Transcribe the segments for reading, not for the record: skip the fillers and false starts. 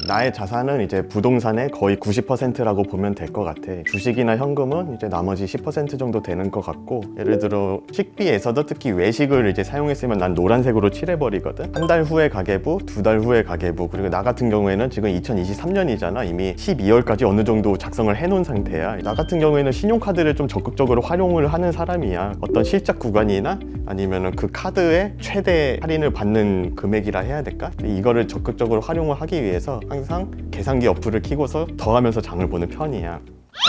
나의 자산은 이제 부동산의 거의 90%라고 보면 될 것 같아. 주식이나 현금은 이제 나머지 10% 정도 되는 것 같고, 예를 들어 식비에서도 특히 외식을 이제 사용했으면 난 노란색으로 칠해버리거든. 한 달 후에 가계부, 두 달 후에 가계부, 그리고 나 같은 경우에는 지금 2023년이잖아. 이미 12월까지 어느 정도 작성을 해놓은 상태야. 나 같은 경우에는 신용카드를 좀 적극적으로 활용을 하는 사람이야. 어떤 실적 구간이나 아니면은 그 카드의 최대 할인을 받는 금액이라 해야 될까? 이거를 적극적으로 활용을 하기 위해서 항상 계산기 어플을 켜고서 더 하면서 장을 보는 편이야.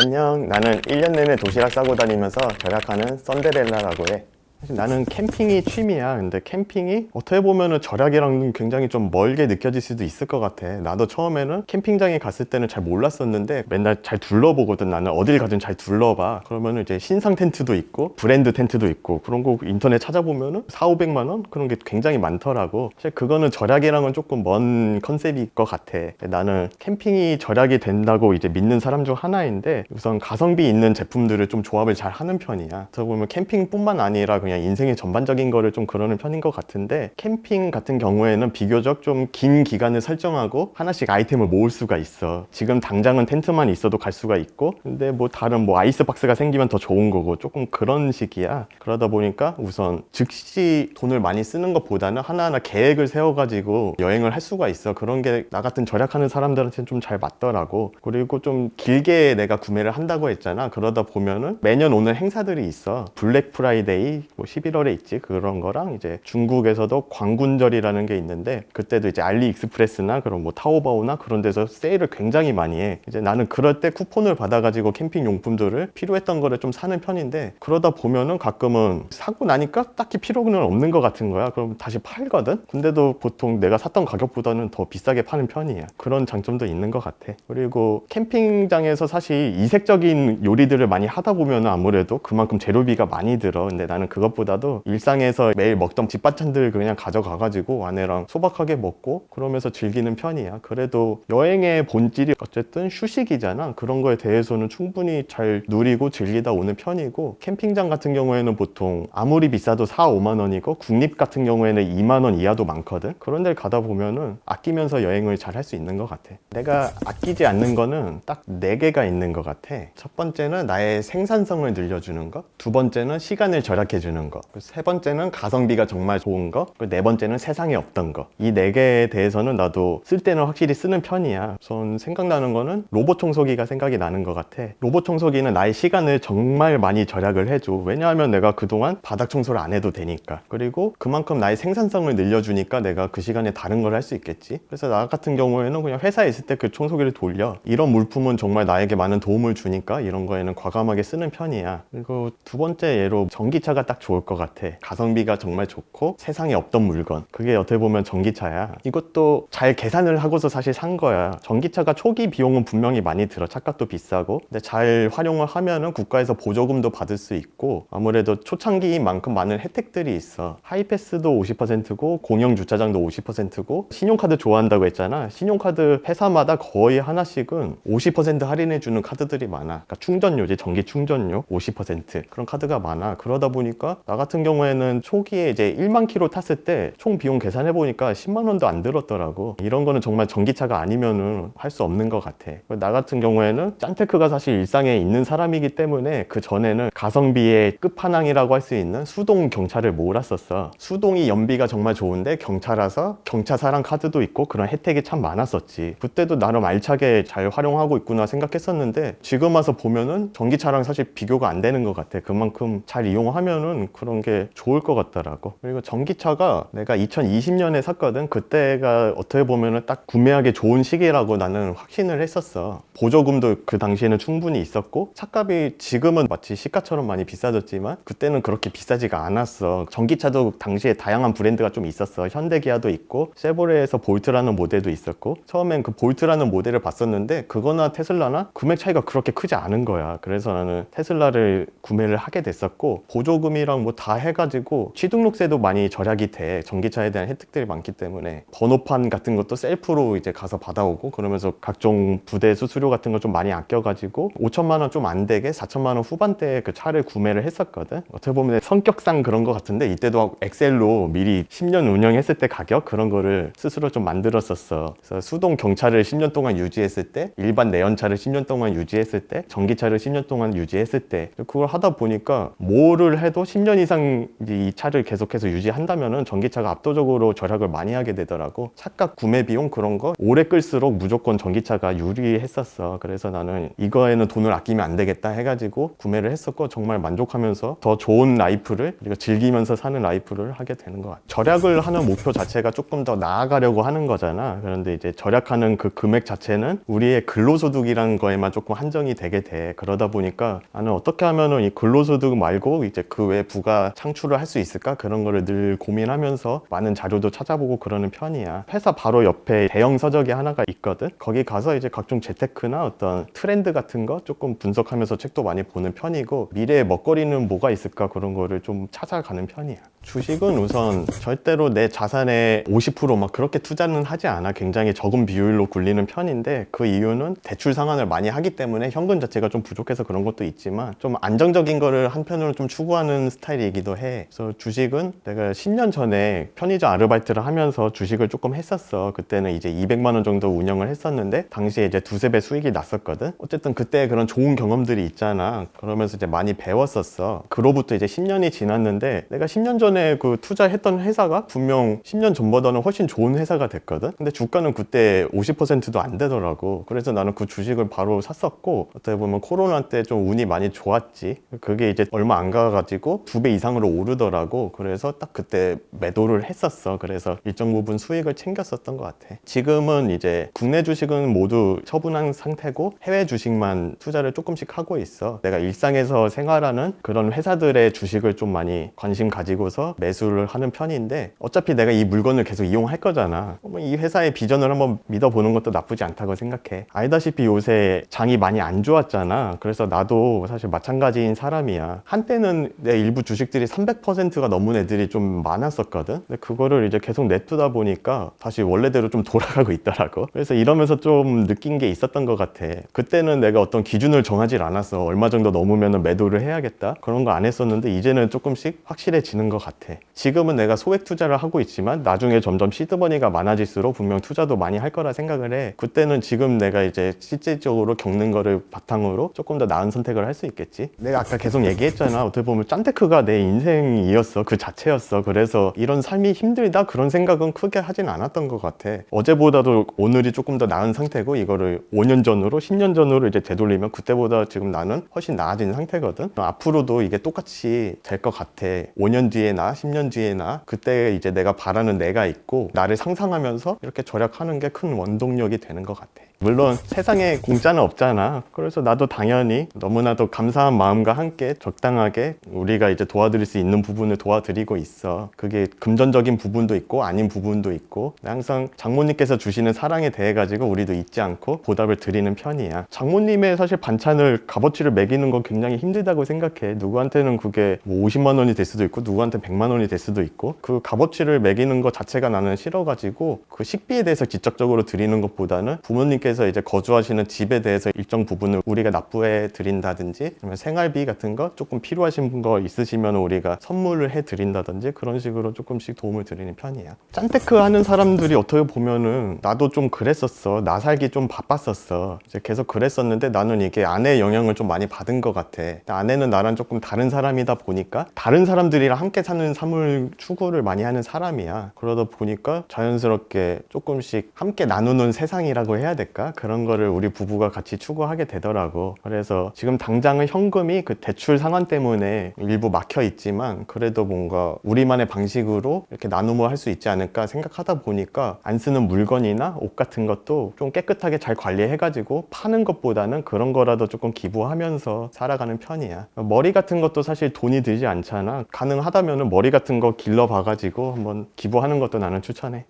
안녕, 나는 1년 내내 도시락 싸고 다니면서 절약하는 썬데렐라라고 해. 사실 나는 캠핑이 취미야. 근데 캠핑이 어떻게 보면은 절약이랑 굉장히 좀 멀게 느껴질 수도 있을 것 같아. 나도 처음에는 캠핑장에 갔을 때는 잘 몰랐었는데 맨날 잘 둘러보거든. 나는 어딜 가든 잘 둘러봐. 그러면은 이제 신상 텐트도 있고 브랜드 텐트도 있고 그런 거 인터넷 찾아보면은 4,500만 원? 그런 게 굉장히 많더라고. 사실 그거는 절약이랑은 조금 먼 컨셉일 것 같아. 나는 캠핑이 절약이 된다고 이제 믿는 사람 중 하나인데, 우선 가성비 있는 제품들을 좀 조합을 잘 하는 편이야. 그래서 보면 캠핑뿐만 아니라 그냥 인생의 전반적인 거를 좀 그러는 편인 것 같은데, 캠핑 같은 경우에는 비교적 좀 긴 기간을 설정하고 하나씩 아이템을 모을 수가 있어. 지금 당장은 텐트만 있어도 갈 수가 있고, 근데 뭐 다른 뭐 아이스박스가 생기면 더 좋은 거고, 조금 그런 식이야. 그러다 보니까 우선 즉시 돈을 많이 쓰는 것보다는 하나하나 계획을 세워가지고 여행을 할 수가 있어. 그런 게 나 같은 절약하는 사람들한테는 좀 잘 맞더라고. 그리고 좀 길게 내가 구매를 한다고 했잖아. 그러다 보면은 매년 오는 행사들이 있어. 블랙 프라이데이 뭐 11월에 있지. 그런 거랑 이제 중국에서도 광군절이라는 게 있는데, 그때도 이제 알리익스프레스나 그런 뭐 타오바오나 그런 데서 세일을 굉장히 많이 해. 이제 나는 그럴 때 쿠폰을 받아가지고 캠핑 용품들을 필요했던 거를 좀 사는 편인데, 그러다 보면은 가끔은 사고 나니까 딱히 필요는 없는 것 같은 거야. 그럼 다시 팔거든? 근데도 보통 내가 샀던 가격보다는 더 비싸게 파는 편이야. 그런 장점도 있는 것 같아. 그리고 캠핑장에서 사실 이색적인 요리들을 많이 하다 보면 아무래도 그만큼 재료비가 많이 들어. 근데 나는 그것보다도 일상에서 매일 먹던 집반찬들 그냥 가져가가지고 아내랑 소박하게 먹고 그러면서 즐기는 편이야. 그래도 여행의 본질이 어쨌든 휴식이잖아. 그런 거에 대해서는 충분히 잘 누리고 즐기다 오는 편이고, 캠핑장 같은 경우에는 보통 아무리 비싸도 4, 5만 원이고 국립 같은 경우에는 2만 원 이하도 많거든. 그런 데를 가다 보면은 아끼면서 여행을 잘 할 수 있는 것 같아. 내가 아끼지 않는 거는 딱 4개가 있는 것 같아. 첫 번째는 나의 생산성을 늘려주는 것, 두 번째는 시간을 절약해주는 것, 세 번째는 가성비가 정말 좋은 것, 네 번째는 세상에 없던 것. 이 4개에 대해서는 나도 쓸 때는 확실히 쓰는 편이야. 우선 생각나는 거는 로봇 청소기가 생각이 나는 것 같아. 로봇 청소기는 나의 시간을 정말 많이 절약을 해줘. 왜냐하면 내가 그동안 바닥 청소를 안 해도 되니까. 그리고 그만큼 나의 생산성을 늘려주니까 내가 그 시간에 다른 걸 할 수 있겠지. 그래서 나 같은 경우에는 그냥 회사에 있을 때 그 청소기를 돌려. 이런 물품은 정말 나에게 많은 도움을 주니까 이런 거에는 과감하게 쓰는 편이야. 그리고 두 번째 예로 전기차가 딱 좋을 것 같아. 가성비가 정말 좋고 세상에 없던 물건, 그게 어떻게 보면 전기차야. 이것도 잘 계산을 하고서 사실 산 거야. 전기차가 초기 비용은 분명히 많이 들어. 차값도 비싸고. 근데 잘 활용을 하면은 국가에서 보조금도 받을 수 있고, 아무래도 초창기만큼 많은 혜택들이 있어. 하이패스도 50%고 공영 주차장도 50%고, 신용카드 좋아한다고 했잖아. 신용카드 회사마다 거의 하나씩은 50% 할인해주는 카드들이 많아. 그러니까 충전료지, 전기 충전료 50% 그런 카드가 많아. 그러다 보니까 나 같은 경우에는 초기에 이제 1만 킬로 탔을 때 총 비용 계산해보니까 10만 원도 안 들었더라고. 이런 거는 정말 전기차가 아니면은 할 수 없는 것 같아. 나 같은 경우에는 짠테크가 사실 일상에 있는 사람이기 때문에 그 전에는 가성비의 끝판왕이라고 할 수 있는 수동 경차를 몰았었어. 수동이 연비가 정말 좋은데 경차라서 경차사랑 카드도 있고 그런 혜택이 참 많았었지. 그때도 나름 알차게 잘 활용하고 있구나 생각했었는데, 지금 와서 보면은 전기차랑 사실 비교가 안 되는 것 같아. 그만큼 잘 이용하면은 그런 게 좋을 것 같더라고. 그리고 전기차가 내가 2020년에 샀거든. 그때가 어떻게 보면은 딱 구매하기 좋은 시기라고 나는 확신을 했었어. 보조금도 그 당시에는 충분히 있었고, 차값이 지금은 마치 시가처럼 많이 비싸졌지만 그때는 그렇게 비싸지가 않았어. 전기차도 당시에 다양한 브랜드가 좀 있었어. 현대기아도 있고 쉐보레에서 볼트라는 모델도 있었고, 처음엔 그 볼트라는 모델을 봤었는데 그거나 테슬라나 금액 차이가 그렇게 크지 않은 거야. 그래서 나는 테슬라를 구매를 하게 됐었고, 보조금이랑 세금이랑 뭐 다 해가지고 취등록세도 많이 절약이 돼. 전기차에 대한 혜택들이 많기 때문에 번호판 같은 것도 셀프로 이제 가서 받아오고, 그러면서 각종 부대 수수료 같은 거 좀 많이 아껴가지고 5천만 원 좀 안 되게 4천만 원 후반대에 그 차를 구매를 했었거든. 어떻게 보면 성격상 그런 거 같은데, 이때도 엑셀로 미리 10년 운영했을 때 가격 그런 거를 스스로 좀 만들었었어. 그래서 수동 경차를 10년 동안 유지했을 때, 일반 내연차를 10년 동안 유지했을 때, 전기차를 10년 동안 유지했을 때, 그걸 하다 보니까 뭐를 해도 10년 이상 이 차를 계속해서 유지한다면은 전기차가 압도적으로 절약을 많이 하게 되더라고. 차값 구매 비용 그런 거 오래 끌수록 무조건 전기차가 유리했었어. 그래서 나는 이거에는 돈을 아끼면 안 되겠다 해가지고 구매를 했었고, 정말 만족하면서 더 좋은 라이프를 우리가 즐기면서 사는 라이프를 하게 되는 것 같아. 절약을 하는 목표 자체가 조금 더 나아가려고 하는 거잖아. 그런데 이제 절약하는 그 금액 자체는 우리의 근로소득이라는 거에만 조금 한정이 되게 돼. 그러다 보니까 나는 어떻게 하면은 이 근로소득 말고 이제 그 외 부가 창출을 할 수 있을까? 그런 거를 늘 고민하면서 많은 자료도 찾아보고 그러는 편이야. 회사 바로 옆에 대형 서적이 하나가 있거든. 거기 가서 이제 각종 재테크나 어떤 트렌드 같은 거 조금 분석하면서 책도 많이 보는 편이고, 미래의 먹거리는 뭐가 있을까 그런 거를 좀 찾아가는 편이야. 주식은 우선 절대로 내 자산의 50% 그렇게 투자는 하지 않아. 굉장히 적은 비율로 굴리는 편인데, 그 이유는 대출 상환을 많이 하기 때문에 현금 자체가 좀 부족해서 그런 것도 있지만, 좀 안정적인 거를 한편으로 좀 추구하는 스타일이기도 해. 그래서 주식은 내가 10년 전에 편의점 아르바이트를 하면서 주식을 조금 했었어. 그때는 이제 200만 원 정도 운영을 했었는데 당시에 이제 두세 배 수익이 났었거든. 어쨌든 그때 그런 좋은 경험들이 있잖아. 그러면서 이제 많이 배웠었어. 그로부터 이제 10년이 지났는데, 내가 10년 전에 그 투자했던 회사가 분명 10년 전보다는 훨씬 좋은 회사가 됐거든. 근데 주가는 그때 50%도 안 되더라고. 그래서 나는 그 주식을 바로 샀었고, 어떻게 보면 코로나 때 좀 운이 많이 좋았지. 그게 이제 얼마 안 가가지고 2배 이상으로 오르더라고. 그래서 딱 그때 매도를 했었어. 그래서 일정 부분 수익을 챙겼었던 것 같아. 지금은 이제 국내 주식은 모두 처분한 상태고, 해외 주식만 투자를 조금씩 하고 있어. 내가 일상에서 생활하는 그런 회사들의 주식을 좀 많이 관심 가지고서 매수를 하는 편인데, 어차피 내가 이 물건을 계속 이용할 거잖아. 이 회사의 비전을 한번 믿어보는 것도 나쁘지 않다고 생각해. 알다시피 요새 장이 많이 안 좋았잖아. 그래서 나도 사실 마찬가지인 사람이야. 한때는 내 일부 주식들이 300%가 넘은 애들이 좀 많았었거든. 근데 그거를 이제 계속 냅두다 보니까 다시 원래대로 좀 돌아가고 있더라고. 그래서 이러면서 좀 느낀 게 있었던 것 같아. 그때는 내가 어떤 기준을 정하질 않았어. 얼마 정도 넘으면 매도를 해야겠다, 그런 거 안 했었는데, 이제는 조금씩 확실해지는 것 같아. 지금은 내가 소액 투자를 하고 있지만 나중에 점점 시드머니가 많아질수록 분명 투자도 많이 할 거라 생각을 해. 그때는 지금 내가 이제 실질적으로 겪는 거를 바탕으로 조금 더 나은 선택을 할 수 있겠지. 내가 아까 계속 얘기했잖아. 어떻게 보면 짠테크가 내 인생이었어. 그 자체였어. 그래서 이런 삶이 힘들다 그런 생각은 크게 하진 않았던 것 같아. 어제보다도 오늘이 조금 더 나은 상태고, 이거를 5년 전으로 10년 전으로 이제 되돌리면 그때보다 지금 나는 훨씬 나아진 상태거든. 앞으로도 이게 똑같이 될 것 같아. 5년 뒤에나 10년 뒤에나 그때 이제 내가 바라는 내가 있고, 나를 상상하면서 이렇게 절약하는 게 큰 원동력이 되는 것 같아. 물론 세상에 공짜는 없잖아. 그래서 나도 당연히 너무나도 감사한 마음과 함께 적당하게 우리가 이제 도와드릴 수 있는 부분을 도와드리고 있어. 그게 금전적인 부분도 있고 아닌 부분도 있고, 항상 장모님께서 주시는 사랑에 대해 가지고 우리도 잊지 않고 보답을 드리는 편이야. 장모님의 사실 반찬을 값어치를 매기는 건 굉장히 힘들다고 생각해. 누구한테는 그게 뭐 50만 원이 될 수도 있고, 누구한테 100만 원이 될 수도 있고, 그 값어치를 매기는 것 자체가 나는 싫어가지고, 그 식비에 대해서 직접적으로 드리는 것보다는 부모님께 서 이제 거주하시는 집에 대해서 일정 부분을 우리가 납부해 드린다든지, 아니면 생활비 같은 거 조금 필요하신 거 있으시면 우리가 선물을 해 드린다든지, 그런 식으로 조금씩 도움을 드리는 편이야. 짠테크 하는 사람들이 어떻게 보면은, 나도 좀 그랬었어. 나 살기 좀 바빴었어. 이제 계속 그랬었는데, 나는 이게 아내의 영향을 좀 많이 받은 것 같아. 아내는 나랑 조금 다른 사람이다 보니까 다른 사람들이랑 함께 사는 삶을 추구를 많이 하는 사람이야. 그러다 보니까 자연스럽게 조금씩 함께 나누는 세상이라고 해야 될까? 그런 거를 우리 부부가 같이 추구하게 되더라고. 그래서 지금 당장은 현금이 그 대출 상환 때문에 일부 막혀 있지만, 그래도 뭔가 우리만의 방식으로 이렇게 나눔을 할 수 있지 않을까 생각하다 보니까, 안 쓰는 물건이나 옷 같은 것도 좀 깨끗하게 잘 관리해가지고 파는 것보다는 그런 거라도 조금 기부하면서 살아가는 편이야. 머리 같은 것도 사실 돈이 들지 않잖아. 가능하다면 머리 같은 거 길러 봐가지고 한번 기부하는 것도 나는 추천해.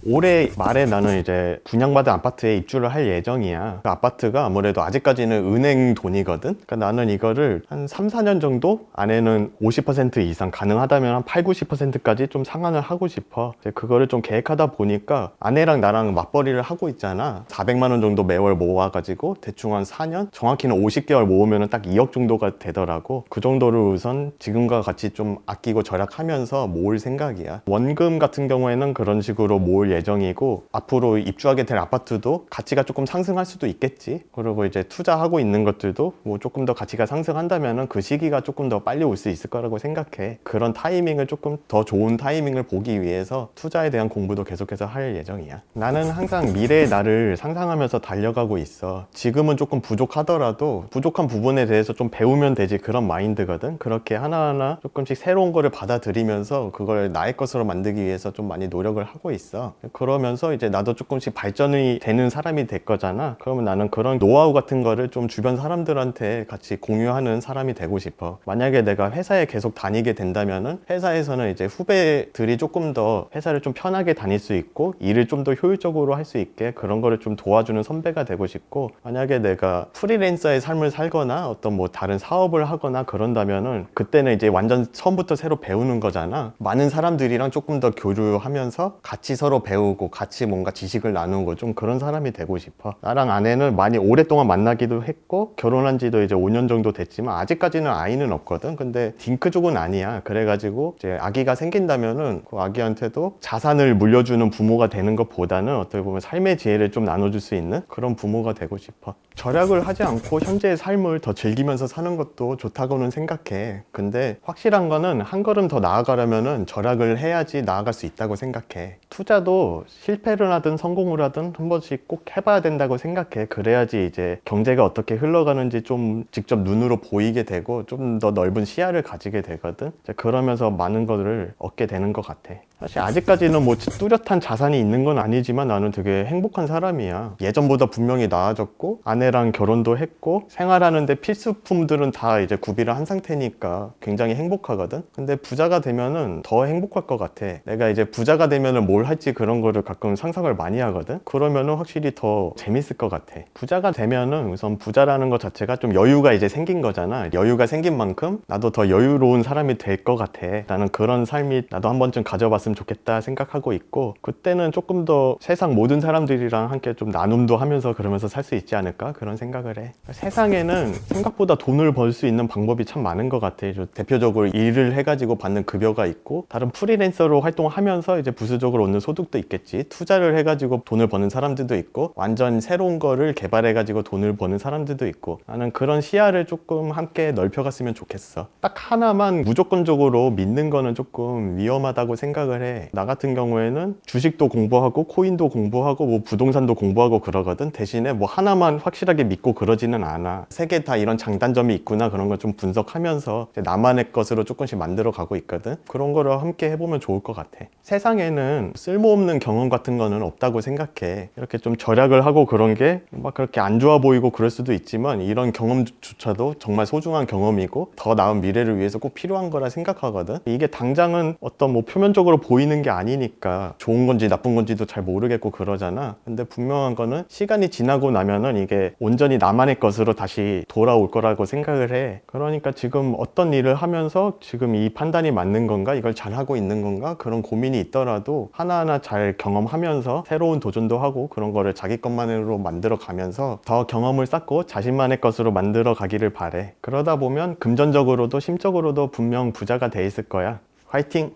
올해 말에 나는 이제 분양받은 아파트에 입주를 할 예정이야. 그 아파트가 아무래도 아직까지는 은행 돈이거든. 그러니까 나는 이거를 한 3, 4년 정도 안에는 50% 이상 가능하다면 한 8, 90%까지 좀 상환을 하고 싶어. 이제 그거를 좀 계획하다 보니까 아내랑 나랑 맞벌이를 하고 있잖아. 400만 원 정도 매월 모아가지고 대충 한 4년? 정확히는 50개월 모으면 딱 2억 정도가 되더라고. 그 정도를 우선 지금과 같이 좀 아끼고 절약하면서 모을 생각이야. 원금 같은 경우에는 그런 식으로 모을 예정이고, 앞으로 입주하게 될 아파트도 가치가 조금 상승할 수도 있겠지. 그리고 이제 투자하고 있는 것들도 뭐 조금 더 가치가 상승한다면은 그 시기가 조금 더 빨리 올 수 있을 거라고 생각해. 그런 타이밍을 조금 더 좋은 타이밍을 보기 위해서 투자에 대한 공부도 계속해서 할 예정이야. 나는 항상 미래의 나를 상상하면서 달려가고 있어. 지금은 조금 부족하더라도 부족한 부분에 대해서 좀 배우면 되지, 그런 마인드거든. 그렇게 하나하나 조금씩 새로운 거를 받아들이면서 그걸 나의 것으로 만들기 위해서 좀 많이 노력을 하고 있어. 그러면서 이제 나도 조금씩 발전이 되는 사람이 될 거잖아. 그러면 나는 그런 노하우 같은 거를 좀 주변 사람들한테 같이 공유하는 사람이 되고 싶어. 만약에 내가 회사에 계속 다니게 된다면은 회사에서는 이제 후배들이 조금 더 회사를 좀 편하게 다닐 수 있고 일을 좀 더 효율적으로 할 수 있게 그런 거를 좀 도와주는 선배가 되고 싶고, 만약에 내가 프리랜서의 삶을 살거나 어떤 뭐 다른 사업을 하거나 그런다면은 그때는 이제 완전 처음부터 새로 배우는 거잖아. 많은 사람들이랑 조금 더 교류하면서 같이 서로 배우고 같이 뭔가 지식을 나누고 좀 그런 사람이 되고 싶어. 나랑 아내는 많이 오랫동안 만나기도 했고 결혼한 지도 이제 5년 정도 됐지만 아직까지는 아이는 없거든. 근데 딩크족은 아니야. 그래가지고 이제 아기가 생긴다면은 그 아기한테도 자산을 물려주는 부모가 되는 것보다는 어떻게 보면 삶의 지혜를 좀 나눠줄 수 있는 그런 부모가 되고 싶어. 절약을 하지 않고 현재의 삶을 더 즐기면서 사는 것도 좋다고는 생각해. 근데 확실한 거는 한 걸음 더 나아가려면은 절약을 해야지 나아갈 수 있다고 생각해. 투자도 실패를 하든 성공을 하든 한 번씩 꼭 해봐야 된다고 생각해. 그래야지 이제 경제가 어떻게 흘러가는지 좀 직접 눈으로 보이게 되고 좀 더 넓은 시야를 가지게 되거든. 그러면서 많은 것을 얻게 되는 것 같아. 사실 아직까지는 뭐 뚜렷한 자산이 있는 건 아니지만 나는 되게 행복한 사람이야. 예전보다 분명히 나아졌고 아내랑 결혼도 했고 생활하는데 필수품들은 다 이제 구비를 한 상태니까 굉장히 행복하거든. 근데 부자가 되면은 더 행복할 것 같아. 내가 이제 부자가 되면은 뭘 할지 그런 거를 가끔 상상을 많이 하거든. 그러면은 확실히 더 재밌을 것 같아. 부자가 되면은 우선 부자라는 것 자체가 좀 여유가 이제 생긴 거잖아. 여유가 생긴 만큼 나도 더 여유로운 사람이 될 것 같아. 나는 그런 삶이 나도 한 번쯤 가져봤으면 좋겠다 생각하고 있고, 그때는 조금 더 세상 모든 사람들이랑 함께 좀 나눔도 하면서 그러면서 살 수 있지 않을까 그런 생각을 해. 세상에는 생각보다 돈을 벌 수 있는 방법이 참 많은 것 같아. 대표적으로 일을 해가지고 받는 급여가 있고 다른 프리랜서로 활동하면서 이제 부수적으로 얻는 소득도 있겠지. 투자를 해가지고 돈을 버는 사람들도 있고 완전 새로운 거를 개발해가지고 돈을 버는 사람들도 있고, 나는 그런 시야를 조금 함께 넓혀갔으면 좋겠어. 딱 하나만 무조건적으로 믿는 거는 조금 위험하다고 생각을 해. 나 같은 경우에는 주식도 공부하고 코인도 공부하고 뭐 부동산도 공부하고 그러거든. 대신에 뭐 하나만 확실하게 믿고 그러지는 않아. 세 개 다 이런 장단점이 있구나 그런 걸 좀 분석하면서 나만의 것으로 조금씩 만들어 가고 있거든. 그런 거를 함께 해보면 좋을 것 같아. 세상에는 쓸모없는 경험 같은 거는 없다고 생각해. 이렇게 좀 절약을 하고 그런 게 막 그렇게 안 좋아 보이고 그럴 수도 있지만 이런 경험조차도 정말 소중한 경험이고 더 나은 미래를 위해서 꼭 필요한 거라 생각하거든. 이게 당장은 어떤 뭐 표면적으로 보이는 게 아니니까 좋은 건지 나쁜 건지도 잘 모르겠고 그러잖아. 근데 분명한 거는 시간이 지나고 나면은 이게 온전히 나만의 것으로 다시 돌아올 거라고 생각을 해. 그러니까 지금 어떤 일을 하면서 지금 이 판단이 맞는 건가, 이걸 잘하고 있는 건가, 그런 고민이 있더라도 하나하나 잘 경험하면서 새로운 도전도 하고 그런 거를 자기 것만으로 만들어 가면서 더 경험을 쌓고 자신만의 것으로 만들어 가기를 바래. 그러다 보면 금전적으로도 심적으로도 분명 부자가 돼 있을 거야. 화이팅!